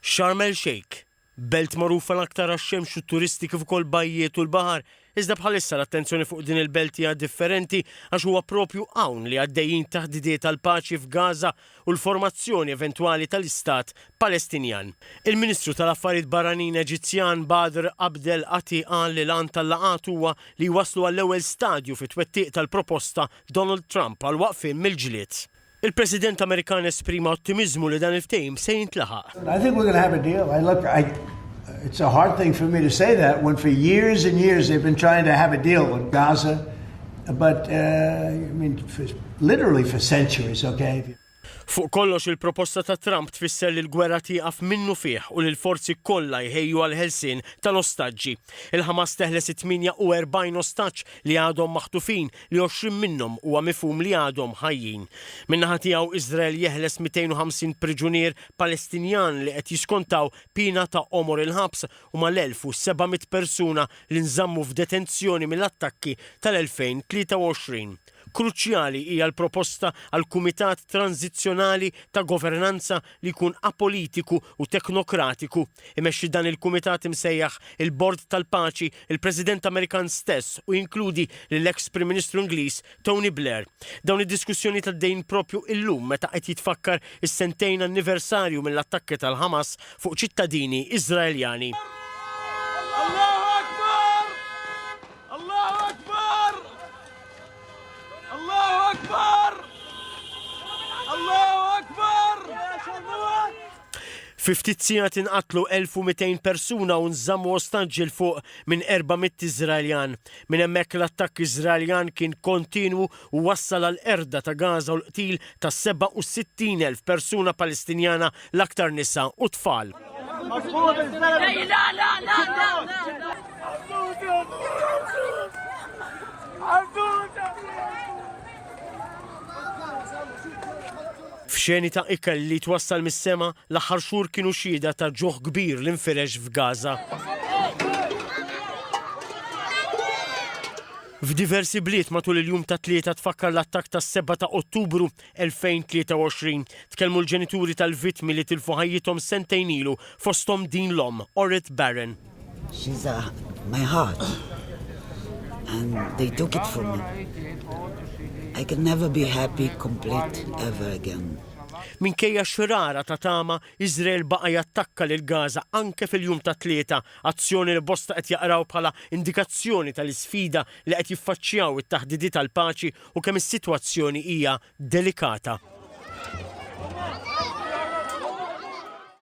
Sharm el-Sheikh, belt magħrufa l-aktar għax-xemx u turisti kif ukoll bajjiet u l-baħar, iżda bħalissa l-attenzjoni fuq din il-belt hija differenti għax huwa propju hawn li għaddejjin taħdidiet tal-paċi f'Gaza u l-formazzjoni eventwali tal-Istat Palestinjan. Il-Ministru tal-Affarijiet Barranin Eġizzjan Badr Abdel Ati qal li l-għan tal-laqgħat huwa li waslu għall-ewwel stadju fit-twettiq tal-proposta Donald Trump għal waqfien mill-ġlied. Il-President Amerikan esprima ottimizmu li dan il-ftehim se jintlaħaq. I think we're going to have a deal. It's a hard thing for me to say that when for years and years they've been trying to have a deal with Gaza, but literally for centuries, okay? Fuq kollox il-proposta ta' Trump tfisser li l-gwerra tieqaf minnu fih u li l-forzi kollha jħejju għal ħelsien tal-ostaġġi. Il-Ħamas teħles 48 ostaġġ li għadhom maħtufin li 20 minnhom huwa mifhum li għadhom ħajjin. Min-naħa tiegħu Iżrael jeħles 250 priġunier Palestinjan li qed jiskontaw pina ta' omor il-ħabs u mal-1700 persuna li nżammu f'detenzjoni mill-attakki tal-2023. Kruċjali hija l-proposta għal kumitat tranzizzjonali ta' governanza li jkun apolitiku u teknokratiku. Imexxi dan il-kumitat imsejjaħ il-Bord tal-Paċi il-President Amerikan stess u jinkludi l-eks Prim Ministru Ingliż Tony Blair. Dawn id-diskussjoni tad-dejn propju illum meta qed jitfakkar is-sentejn anniversarju mill-attakki tal-Ħamas fuq ċittadini Iżraeljani. Fi ftit sigħat inqatlu 1200 persuna u nżammu ostaġġi l fuq minn 400 Iżraeljan. Minn hemmhekk l-attakk Iżraeljan kien kontinwu u wassal għal erda ta' Gaza u l-qtil ta' 67,000 persuna Palestinjana l-aktar nisa u tfal. F'xeni ta' ikel li twassal mis-sema l-aħħar xhur kienu xhieda ta' ġuħ kbir li nfirex f'Gaza. F'diversi bliet matul il-jum ta' tlieta tfakkar l-attakk tas-7 ta' Ottubru 2023. Tkellmu l-ġenituri tal-vittmi li tilfu ħajjithom sentejn ilu fosthom din l-omm, Orit Barron. She's my heart, and they took it from me. I can never be happy, complete, ever again. Minkejja xrara ta' tama, Iżrael baqa' jattakka lil Gaza anke fil-jum ta' tlieta, azzjoni li bosta qed jaqraw bħala indikazzjoni tal-isfida li qed jiffaċċjaw it-taħdidi tal-paċi u kemm is-sitwazzjoni hija delikata.